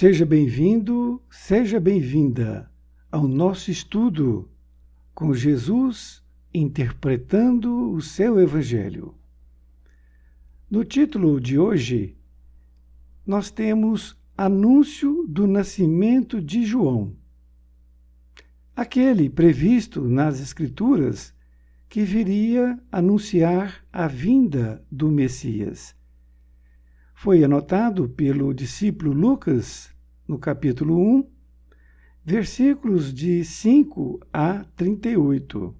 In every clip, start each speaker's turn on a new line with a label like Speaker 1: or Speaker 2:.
Speaker 1: Seja bem-vindo, seja bem-vinda ao nosso estudo com Jesus interpretando o seu Evangelho. No título de hoje, nós temos Anúncio do Nascimento de João, aquele previsto nas Escrituras que viria anunciar a vinda do Messias. Foi anotado pelo discípulo Lucas, no capítulo 1, versículos de 5 a 38.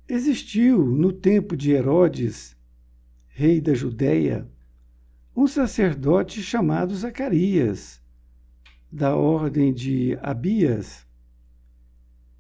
Speaker 1: Existiu, no tempo de Herodes, rei da Judéia, um sacerdote chamado Zacarias, da ordem de Abias,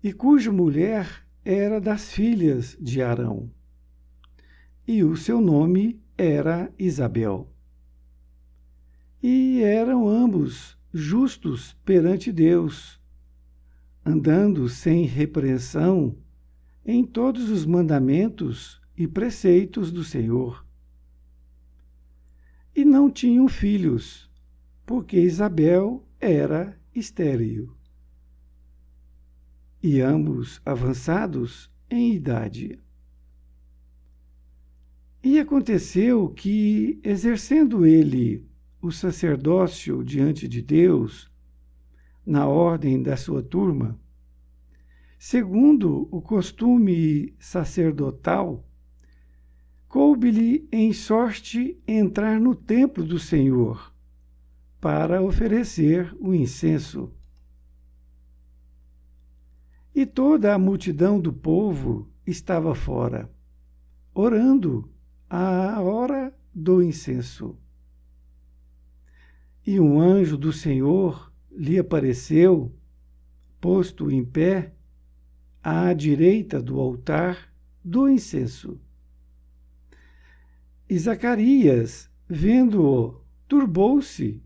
Speaker 1: e cuja mulher era das filhas de Arão, e o seu nome era Isabel. E eram ambos justos perante Deus, andando sem repreensão em todos os mandamentos e preceitos do Senhor. E não tinham filhos, porque Isabel era estéril, e ambos avançados em idade. E aconteceu que, exercendo ele o sacerdócio diante de Deus, na ordem da sua turma, segundo o costume sacerdotal, coube-lhe em sorte entrar no templo do Senhor para oferecer o incenso. E toda a multidão do povo estava fora, orando à hora do incenso. E um anjo do Senhor lhe apareceu, posto em pé, à direita do altar do incenso. E Zacarias, vendo-o, turbou-se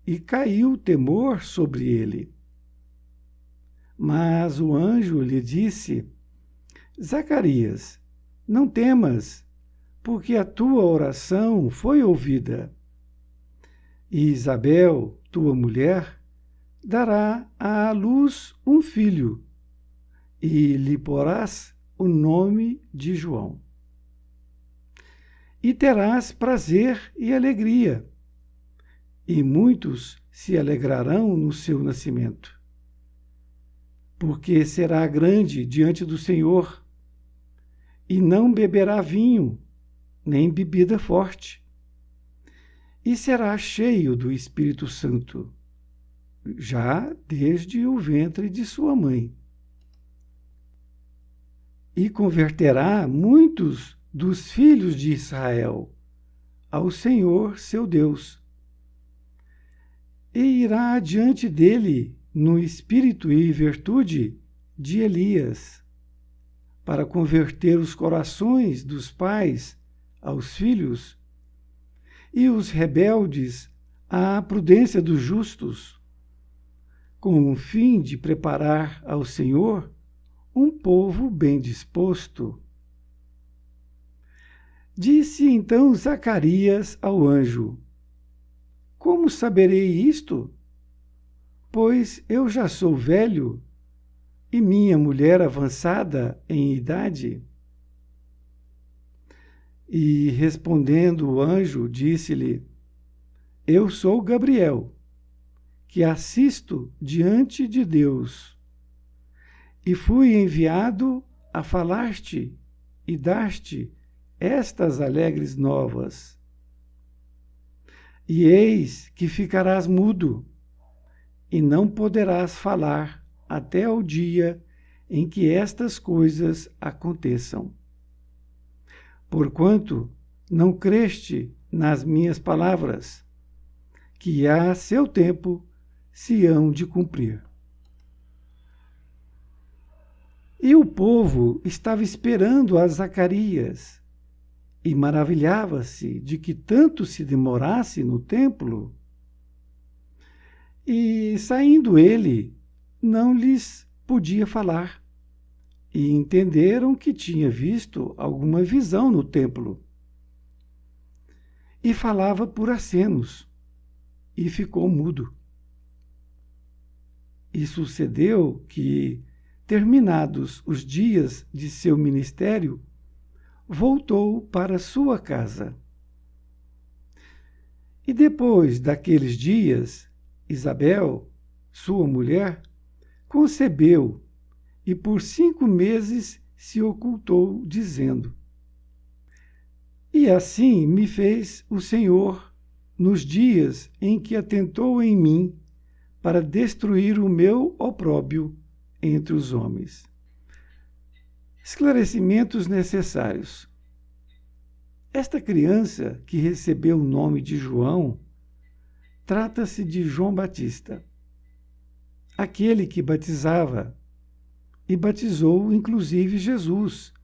Speaker 1: e caiu temor sobre ele. Mas o anjo lhe disse: Zacarias, não temas, porque a tua oração foi ouvida. E Isabel, tua mulher, dará à luz um filho, e lhe porás o nome de João. E terás prazer e alegria, e muitos se alegrarão no seu nascimento, porque será grande diante do Senhor, e não beberá vinho, nem bebida forte, e será cheio do Espírito Santo, já desde o ventre de sua mãe. E converterá muitos dos filhos de Israel ao Senhor seu Deus, e irá adiante dele no espírito e virtude de Elias, para converter os corações dos pais aos filhos e os rebeldes à prudência dos justos, com o fim de preparar ao Senhor um povo bem disposto. Disse então Zacarias ao anjo: Como saberei isto? Pois eu já sou velho e minha mulher avançada em idade. E respondendo o anjo, disse-lhe: Eu sou Gabriel, que assisto diante de Deus, e fui enviado a falar-te e dar-te estas alegres novas. E eis que ficarás mudo, e não poderás falar até o dia em que estas coisas aconteçam. Porquanto não creste nas minhas palavras, que a seu tempo se hão de cumprir. E o povo estava esperando a Zacarias, e maravilhava-se de que tanto se demorasse no templo. E, saindo ele, não lhes podia falar, e entenderam que tinha visto alguma visão no templo. E falava por acenos, e ficou mudo. E sucedeu que, terminados os dias de seu ministério, voltou para sua casa. E depois daqueles dias, Isabel, sua mulher, concebeu e por 5 meses se ocultou, dizendo: E assim me fez o Senhor nos dias em que atentou em mim para destruir o meu opróbrio entre os homens. Esclarecimentos necessários. Esta criança, que recebeu o nome de João, trata-se de João Batista, aquele que batizava e batizou inclusive Jesus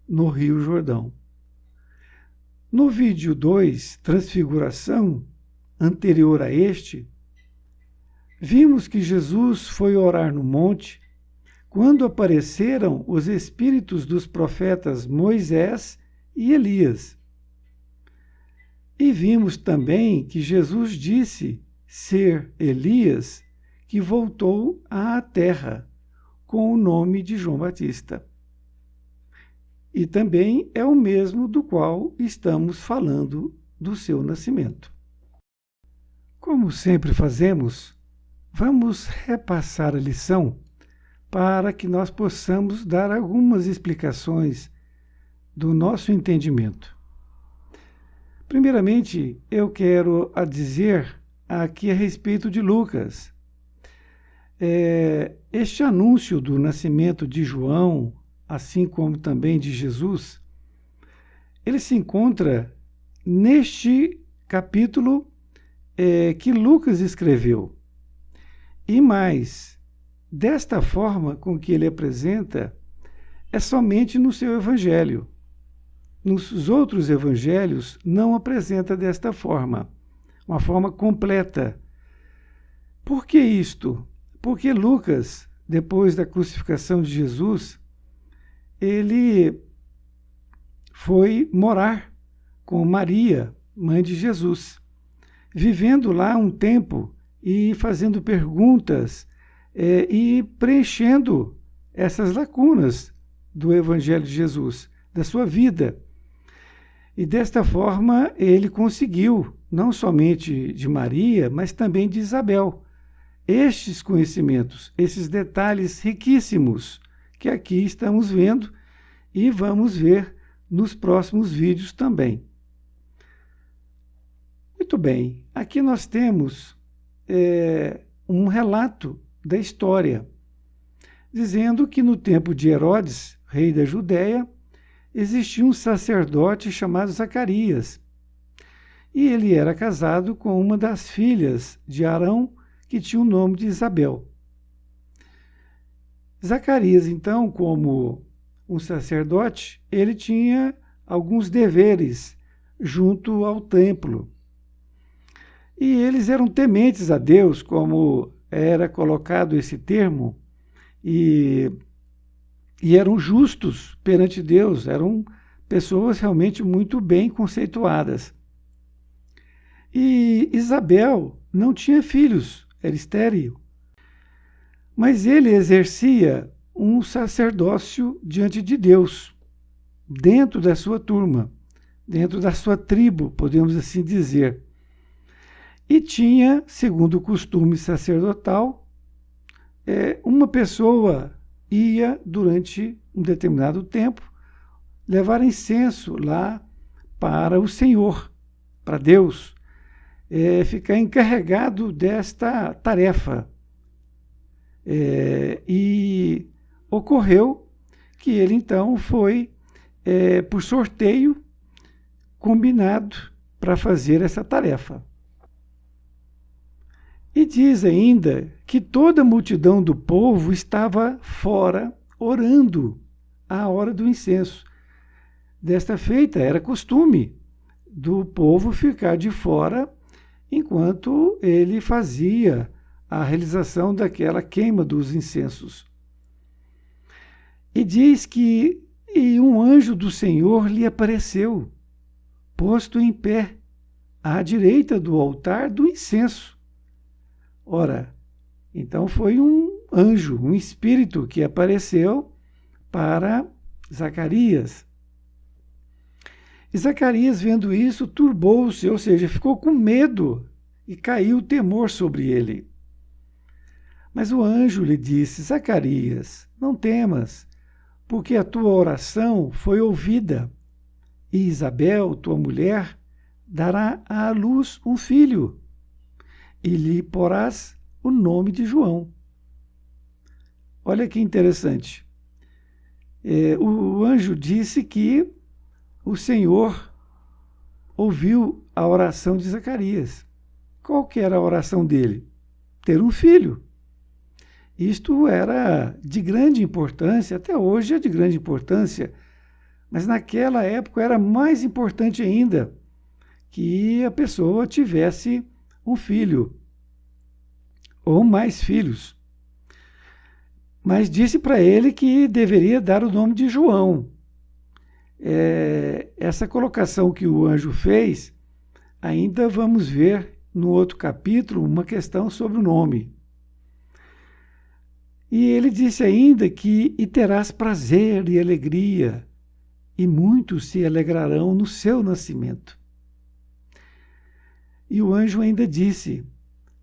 Speaker 1: no Rio Jordão. No vídeo 2, Transfiguração, anterior a este, vimos que Jesus foi orar no monte quando apareceram os espíritos dos profetas Moisés e Elias. E vimos também que Jesus disse ser Elias que voltou à terra com o nome de João Batista. E também é o mesmo do qual estamos falando do seu nascimento. Como sempre fazemos, vamos repassar a lição para que nós possamos dar algumas explicações do nosso entendimento. Primeiramente, eu quero dizer aqui a respeito de Lucas. Este anúncio do nascimento de João, assim como também de Jesus, ele se encontra neste capítulo que Lucas escreveu. E mais, desta forma com que ele apresenta, é somente no seu evangelho. Nos outros evangelhos não apresenta desta forma, uma forma completa. Por que isto? Porque Lucas, depois da crucificação de Jesus, ele foi morar com Maria, mãe de Jesus, vivendo lá um tempo e fazendo perguntas e preenchendo essas lacunas do Evangelho de Jesus, da sua vida. E desta forma ele conseguiu, não somente de Maria, mas também de Isabel, estes conhecimentos, esses detalhes riquíssimos que aqui estamos vendo e vamos ver nos próximos vídeos também. Muito bem, aqui nós temos um relato da história, dizendo que no tempo de Herodes, rei da Judéia, existia um sacerdote chamado Zacarias, e ele era casado com uma das filhas de Arão, que tinha o nome de Isabel. Zacarias, então, como um sacerdote, ele tinha alguns deveres junto ao templo. E eles eram tementes a Deus, como era colocado esse termo, e eram justos perante Deus, eram pessoas realmente muito bem conceituadas. E Isabel não tinha filhos, era estéril. Mas ele exercia um sacerdócio diante de Deus, dentro da sua turma, dentro da sua tribo, podemos assim dizer. E tinha, segundo o costume sacerdotal, uma pessoa ia, durante um determinado tempo, levar incenso lá para o Senhor, para Deus, ficar encarregado desta tarefa. E ocorreu que ele então foi, por sorteio, combinado para fazer essa tarefa. E diz ainda que toda a multidão do povo estava fora, orando à hora do incenso. Desta feita, era costume do povo ficar de fora enquanto ele fazia a realização daquela queima dos incensos. E diz que um anjo do Senhor lhe apareceu, posto em pé, à direita do altar do incenso, Ora, então foi um anjo, um espírito que apareceu para Zacarias. E Zacarias, vendo isso, turbou-se, ou seja, ficou com medo e caiu o temor sobre ele. Mas o anjo lhe disse: Zacarias, não temas, porque a tua oração foi ouvida, e Isabel, tua mulher, dará à luz um filho, e lhe porás o nome de João. Olha que interessante. O anjo disse que o Senhor ouviu a oração de Zacarias. Qual que era a oração dele? Ter um filho. Isto era de grande importância, até hoje é de grande importância, mas naquela época era mais importante ainda que a pessoa tivesse um filho ou mais filhos. Mas disse para ele que deveria dar o nome de João. Essa colocação que o anjo fez, ainda vamos ver no outro capítulo uma questão sobre o nome. E ele disse ainda que e terás prazer e alegria, e muitos se alegrarão no seu nascimento. E o anjo ainda disse: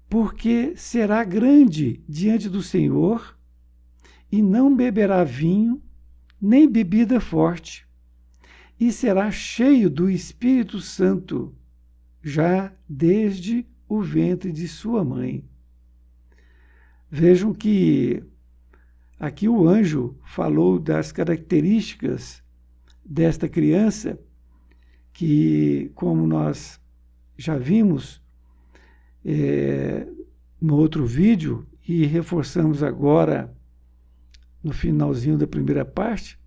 Speaker 1: porque será grande diante do Senhor, e não beberá vinho, nem bebida forte, e será cheio do Espírito Santo, já desde o ventre de sua mãe. Vejam que aqui o anjo falou das características desta criança, que, como nós já vimos no outro vídeo, e reforçamos agora no finalzinho da primeira parte,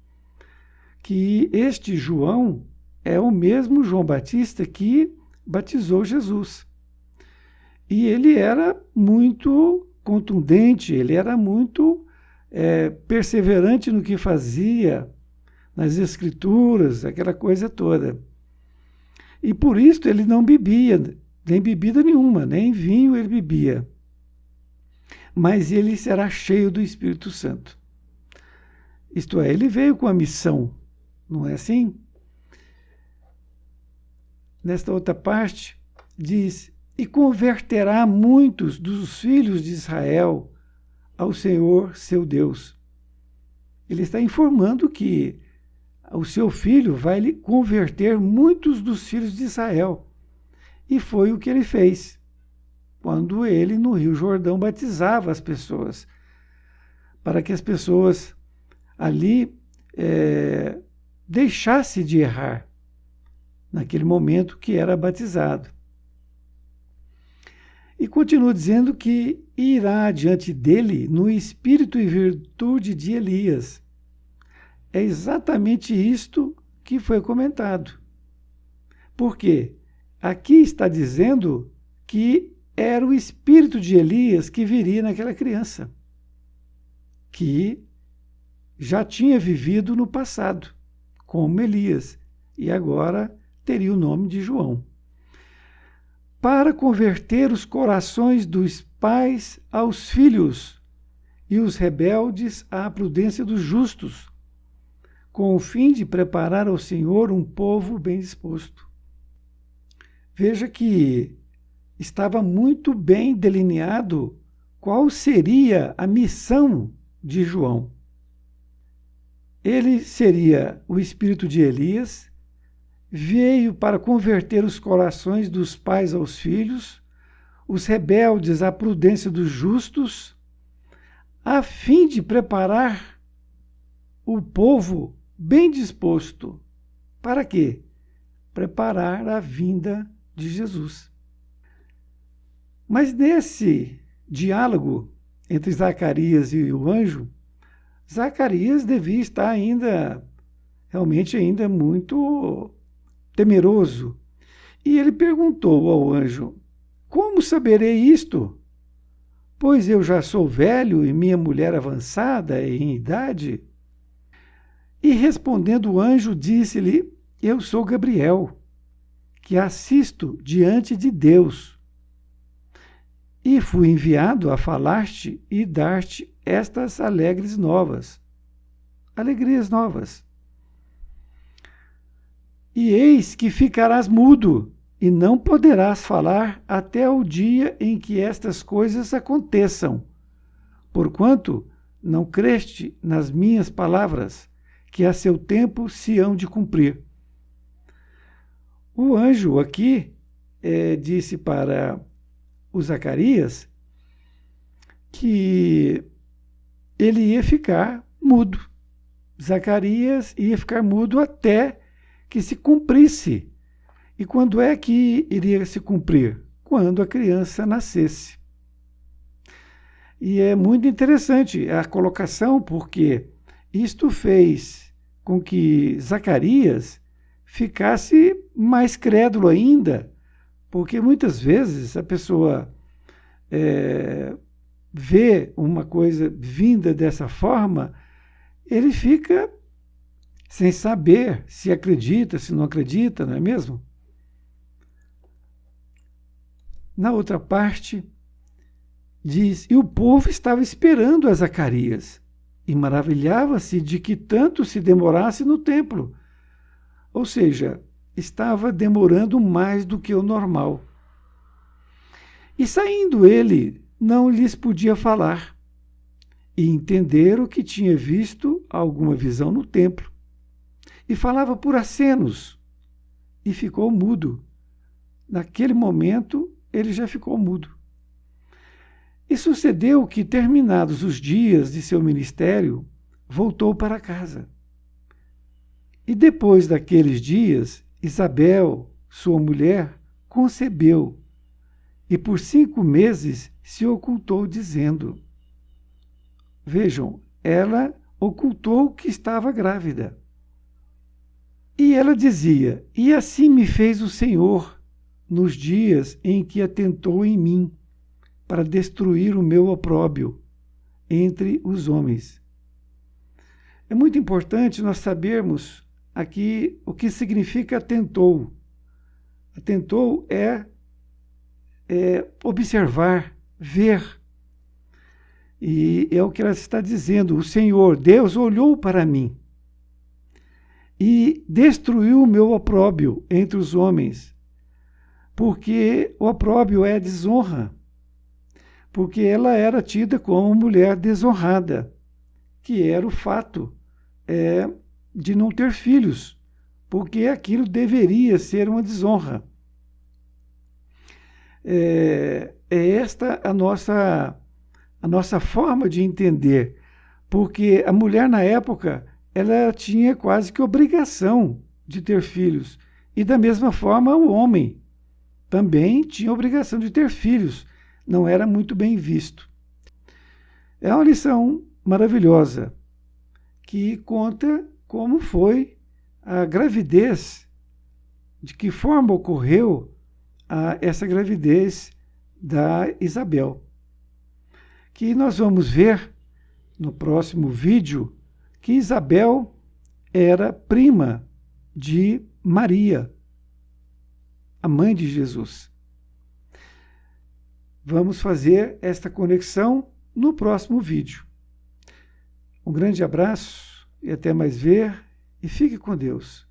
Speaker 1: que este João é o mesmo João Batista que batizou Jesus. E ele era muito contundente, ele era muito perseverante no que fazia, nas Escrituras, aquela coisa toda. E por isso ele não bebia, nem bebida nenhuma, nem vinho ele bebia. Mas ele será cheio do Espírito Santo. Isto é, ele veio com a missão, não é assim? Nesta outra parte, diz: e converterá muitos dos filhos de Israel ao Senhor seu Deus. Ele está informando que o seu filho vai lhe converter muitos dos filhos de Israel. E foi o que ele fez, quando ele, no Rio Jordão, batizava as pessoas, para que as pessoas ali deixassem de errar, naquele momento que era batizado. E continua dizendo que irá diante dele no espírito e virtude de Elias. É exatamente isto que foi comentado. Por quê? Aqui está dizendo que era o espírito de Elias que viria naquela criança, que já tinha vivido no passado, como Elias, e agora teria o nome de João. Para converter os corações dos pais aos filhos e os rebeldes à prudência dos justos, com o fim de preparar ao Senhor um povo bem disposto. Veja que estava muito bem delineado qual seria a missão de João. Ele seria o espírito de Elias, veio para converter os corações dos pais aos filhos, os rebeldes à prudência dos justos, a fim de preparar o povo bem disposto. Para quê? Preparar a vinda de Jesus. Mas nesse diálogo entre Zacarias e o anjo, Zacarias devia estar realmente muito temeroso. E ele perguntou ao anjo: como saberei isto? Pois eu já sou velho e minha mulher avançada em idade. E respondendo o anjo, disse-lhe: eu sou Gabriel, que assisto diante de Deus. E fui enviado a falar-te e dar-te estas alegres novas. Alegrias novas. E eis que ficarás mudo, e não poderás falar até o dia em que estas coisas aconteçam, porquanto não creste nas minhas palavras, que a seu tempo se hão de cumprir. O anjo aqui disse para o Zacarias que ele ia ficar mudo. Zacarias ia ficar mudo até que se cumprisse. E quando é que iria se cumprir? Quando a criança nascesse. E é muito interessante a colocação, porque isto fez com que Zacarias ficasse mais crédulo ainda, porque muitas vezes a pessoa vê uma coisa vinda dessa forma, ele fica sem saber se acredita, se não acredita, não é mesmo? Na outra parte, diz: e o povo estava esperando a Zacarias, e maravilhava-se de que tanto se demorasse no templo. Ou seja, estava demorando mais do que o normal. E saindo ele, não lhes podia falar, e entenderam que tinha visto alguma visão no templo. E falava por acenos, e ficou mudo. Naquele momento, ele já ficou mudo. E sucedeu que, terminados os dias de seu ministério, voltou para casa. E depois daqueles dias, Isabel, sua mulher, concebeu, e por 5 meses se ocultou, dizendo... Vejam, ela ocultou que estava grávida. E ela dizia: e assim me fez o Senhor nos dias em que atentou em mim, para destruir o meu opróbrio entre os homens. É muito importante nós sabermos aqui o que significa atentou. Atentou é observar, ver. E é o que ela está dizendo: o Senhor, Deus, olhou para mim e destruiu o meu opróbrio entre os homens, porque o opróbrio é desonra, porque ela era tida como mulher desonrada, que era o fato de não ter filhos, porque aquilo deveria ser uma desonra. É esta a nossa forma de entender, porque a mulher na época ela tinha quase que obrigação de ter filhos, e da mesma forma o homem também tinha obrigação de ter filhos, não era muito bem visto. É uma lição maravilhosa que conta como foi a gravidez, de que forma ocorreu essa gravidez da Isabel, que nós vamos ver no próximo vídeo que Isabel era prima de Maria, a mãe de Jesus. Vamos fazer esta conexão no próximo vídeo. Um grande abraço e até mais ver, e fique com Deus.